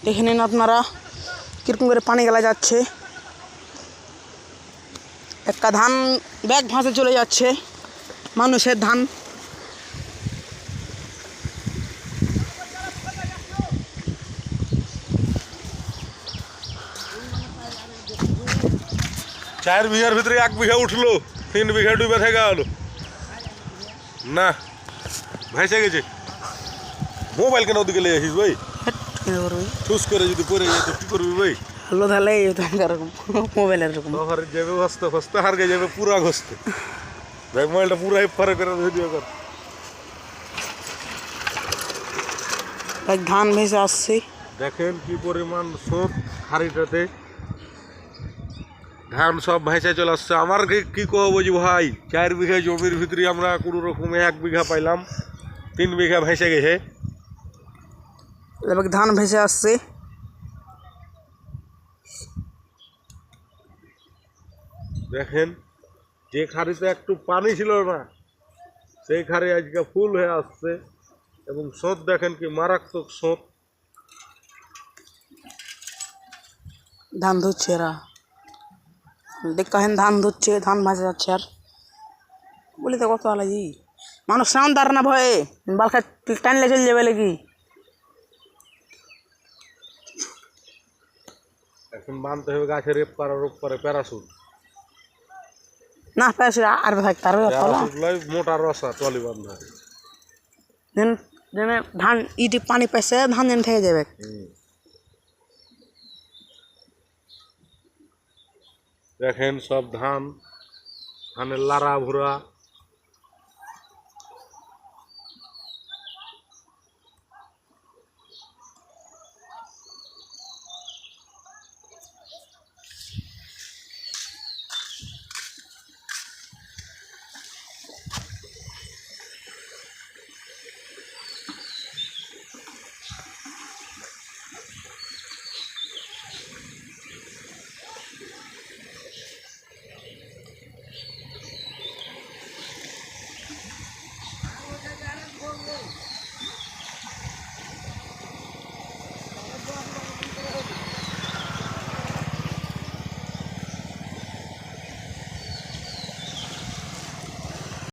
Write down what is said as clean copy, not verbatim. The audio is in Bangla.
দেখে নিন আপনারা কিরকম করে পানি গেলা যাচ্ছে। একটা ধান ব্যাগ ভাসে চলে যাচ্ছে, মানুষের ধান। চার বিঘার ভিতরে 1 বিঘা উঠলো, 3 বিঘা ডুবে থেকে গেল না, ভেসে গেছে। মোবাইল কেন ওদিকে নিয়ে আসিস ভাই? ঠুস করে যদি পড়ে যায় তো কি করবি ভাই? হলো তাহলে মোবাইলের এরকম শহরে যাবে হস্তে হস্তে হারগে যাবে পুরা ঘস্তে। ভাই মোবাইলটা পুরা ফারে করে ভিডিও কর। এক ধান ভেসে আসছে, দেখেন কি পরিমাণ স্রোত হাড়িটাতে, ধান সব ভেসে চলে আসছে। আমার কি কব যে ভাই, 4 বিঘা জমির ভিতরে আমরা কোনো রকমে 1 বিঘা পাইলাম, 3 বিঘা ভেসে গেছে। এবার ধান ভেসে আসছে। দেখেন যে খাড়িতে একটু পানি ছিল না, সেই খাড়ি আজকে ফুল হয়ে আসছে। এবং স্রোত দেখেন কি মারাত্মক স্রোত। ধান ধুচ্ছে এরা, দেখেন ধান ধুচ্ছে, ধান ভাসে যাচ্ছে। আর বলি তো কত আলাজি মানুষ সাউন্ড দাঁড় না ভয়ে বালখা টানলে চলে যাবে নাকি। এখন বানতে হবে গাছের ওপরে প্যারাসুট। না প্যাসে আর ভাই তার মোটা রসা টলি বান্ধা। ধান ইটি পানি পাইছে, ধান যেন থেকে যাবে। দেখেন সব ধানের লারা ভুরা